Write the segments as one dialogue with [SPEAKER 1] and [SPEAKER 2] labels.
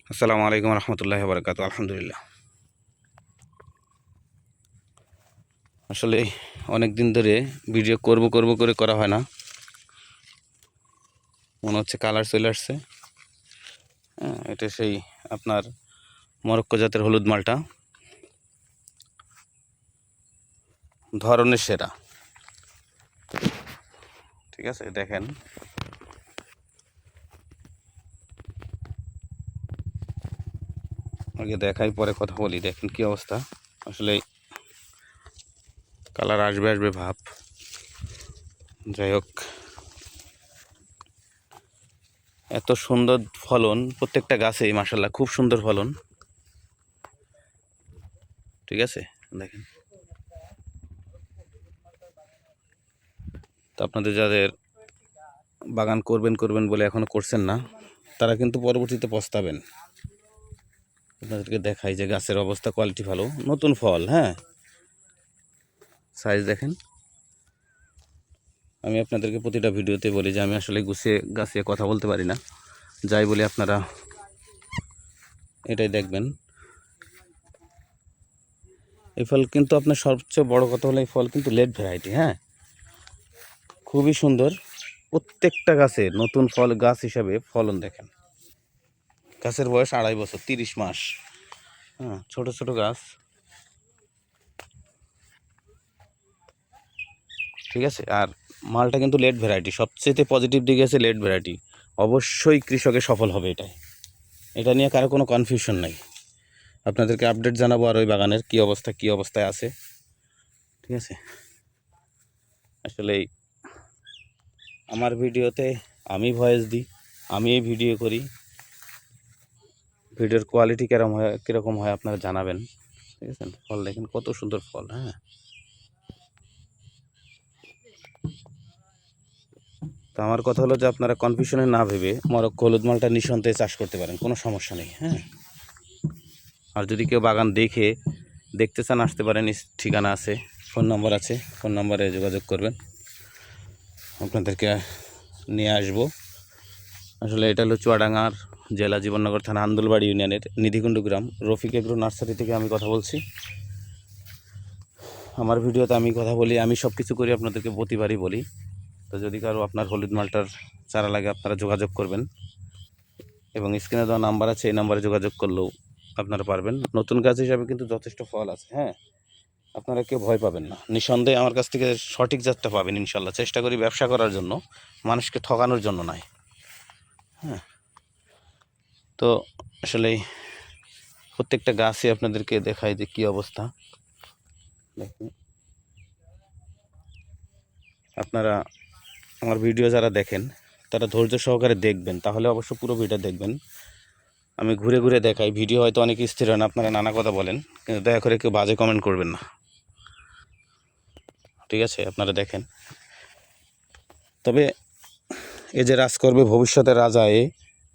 [SPEAKER 1] আসসালামু আলাইকুম রহমতুল্লাহি বারাকাতু। আলহামদুলিল্লাহ। আসলে অনেক দিন ধরে ভিডিও করব করে করা হয় না, মনে হচ্ছে কালার চলে আসছে। এটা সেই আপনার মরক্কো জাতের হলুদ মালটা, ধরনের সেরা। ঠিক আছে, দেখেন আগে দেখাই পরে কথা বলি। দেখেন কি অবস্থা, আসলে কালার আসবে আসবে ভাব। যাই হোক, এত সুন্দর ফলন প্রত্যেকটা গাছেই, মাশাআল্লাহ খুব সুন্দর ফলন। ঠিক আছে, দেখেন। তো আপনাদের যাদের বাগান করবেন বলে এখনো করছেন না, তারা কিন্তু পরবর্তীতে পস্তাবেন। আপনাদেরকে দেখাই যে গাছের অবস্থা, কোয়ালিটি ভালো, নতুন ফল। হ্যাঁ, সাইজ দেখেন। আমি আপনাদেরকে প্রতিটা ভিডিওতে বলি যে আমি আসলে গুছিয়ে গাছিয়ে কথা বলতে পারি না, যাই বলি আপনারা এটাই দেখবেন। এই ফল কিন্তু আপনার সবচেয়ে বড় কথা হলো এই ফল কিন্তু লেট ভ্যারাইটি। হ্যাঁ, খুবই সুন্দর। প্রত্যেকটা গাছে নতুন ফল, গাছ হিসাবে ফলন দেখেন। গাছের বয়স 2.5 বছর, 30 মাস। হ্যাঁ, ছোট ছোট গাছ। ঠিক আছে, আর মালটা কিন্তু লেট ভ্যারাইটি। সবচেয়ে পজিটিভ দিকে আছে লেট ভ্যারাইটি। অবশ্যই কৃষকের সফল হবে এটাই, এটা নিয়ে কারো কোনো কনফিউশন নাই। আপনাদেরকে আপডেট জানাবো আর ওই বাগানের কী অবস্থায় আছে। ঠিক আছে, আসলে আমার ভিডিওতে আমি ভয়েস দিই, আমি এই ভিডিও করি। ভিডিওর কোয়ালিটি কীরকম হয় আপনারা জানাবেন। ঠিক আছে, ফল দেখেন কত সুন্দর ফল। হ্যাঁ, তো আমার কথা হলো যে আপনারা কনফিউশনে না ভেবে মরক্কো হলুদ মালটা নিঃসন্দেহে চাষ করতে পারেন, কোনো সমস্যা নেই। হ্যাঁ, আর যদি কেউ বাগান দেখতে চান, আসতে পারেন। ঠিকানা আছে, ফোন নম্বর আছে, ফোন নম্বরে যোগাযোগ করবেন, আপনাদেরকে নিয়ে আসবো। আসলে এটা হলো চুয়াডাঙ্গার জেলা, জীবননগর থানা, আন্দুলবাড়ি ইউনিয়নের নিধিকুণ্ড গ্রাম, রফিক এগ্রো নার্সারি থেকে আমি কথা বলছি। আমার ভিডিওতে আমি কথা বলি, আমি সব কিছু করি, আপনাদেরকে প্রতিবারই বলি। তো যদি কারো আপনার হলুদ মালটার চারা লাগে, আপনারা যোগাযোগ করবেন, এবং স্ক্রিনে দেওয়া নাম্বার আছে, এই নাম্বারে যোগাযোগ করলেও আপনারা পারবেন। নতুন গাছ হিসাবে কিন্তু যথেষ্ট ফল আছে। হ্যাঁ, আপনারা কেউ ভয় পাবেন না, নিঃসন্দেহে আমার কাছ থেকে সঠিক জাতটা পাবেন ইনশাল্লাহ। চেষ্টা করি ব্যবসা করার জন্য, মানুষকে ঠকানোর জন্য নয়। হ্যাঁ, তো আসলে প্রত্যেকটা গাছই আপনাদেরকে দেখায় যে কী অবস্থা। দেখুন, আপনারা আমার ভিডিও যারা দেখেন তারা ধৈর্য সহকারে দেখবেন, তাহলে অবশ্য পুরো ভিডিও দেখবেন। আমি ঘুরে ঘুরে দেখাই, ভিডিও হয়তো অনেক স্থির হয় না, আপনারা নানা কথা বলেন, কিন্তু দয়া করে কেউ বাজে কমেন্ট করবেন না। ঠিক আছে, আপনারা দেখেন। তবে এ যে রাজ করবে ভবিষ্যতের রাজা,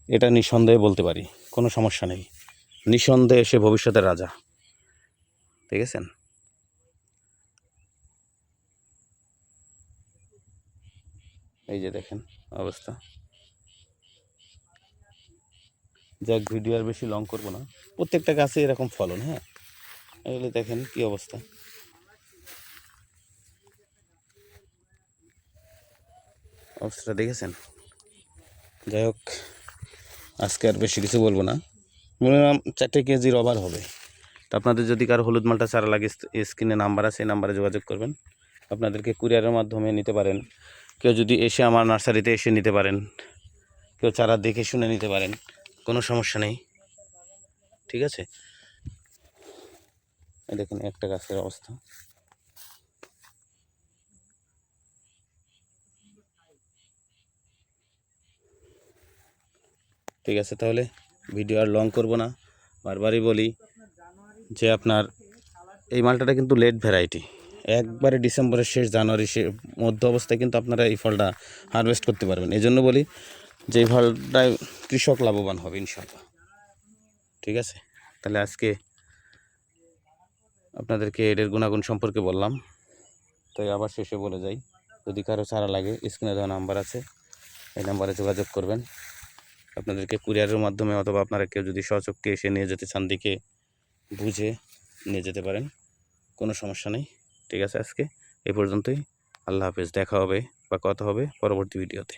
[SPEAKER 1] এটা নিঃসন্দেহে বলতে পারি, কোনো সমস্যা নেই। নিঃসন্দেহে সে ভবিষ্যতের রাজা। ঠিক আছে, এই যে দেখেন অবস্থা। যাক, ভিডিও আর বেশি লং করবো না, প্রত্যেকটা গাছে এরকম ফলন। হ্যাঁ, এগুলো দেখেন কি অবস্থা। অবস্থাটা দেখেছেন। যাই হোক, আজকে আর বেশি কিছু বলবো না। মিনিমাম 4 কেজির ওভার হবে। তো আপনাদের যদি কারো হলুদ মালটা চারা লাগে, স্ক্রিনে নাম্বার আছে, এই নাম্বারে যোগাযোগ করবেন। আপনাদেরকে কুরিয়ারের মাধ্যমে নিতে পারেন, কেউ যদি এসে আমার নার্সারিতে এসে নিতে পারেন, কেউ চারা দেখে শুনে নিতে পারেন, কোনো সমস্যা নেই। ঠিক আছে, দেখুন একটা গাছের অবস্থা। ঠিক আছে, তাহলে ভিডিও আর লং করব না। বারবারই বলি যে আপনার এই মালটাটা কিন্তু লেট ভ্যারাইটি। একবারে ডিসেম্বরের শেষ, জানুয়ারির মধ্য অবস্থায় কিন্তু আপনারা এই ফলটা হারভেস্ট করতে পারবেন। এই জন্য বলি যে এই ফলটায় কৃষক লাভবান হবে ইনশাল্লাহ। ঠিক আছে, তাহলে আজকে আপনাদেরকে এর গুণাগুণ সম্পর্কে বললাম। তাই আবার শেষে বলে যাই, যদি কারো চারা লাগে, স্ক্রিনে দেওয়া নাম্বার আছে, এই নাম্বারে যোগাযোগ করবেন। আপনাদেরকে কুরিয়ারের মাধ্যমে অথবা আপনারা কেউ যদি স্বচক্ষে এসে নিয়ে যেতে চান দেখে বুঝে নিয়ে যেতে পারেন, কোনো সমস্যা নেই। ঠিক আছে, আজকে এই পর্যন্তই। আল্লাহ হাফেজ। দেখা হবে বা কথা হবে পরবর্তী ভিডিওতে।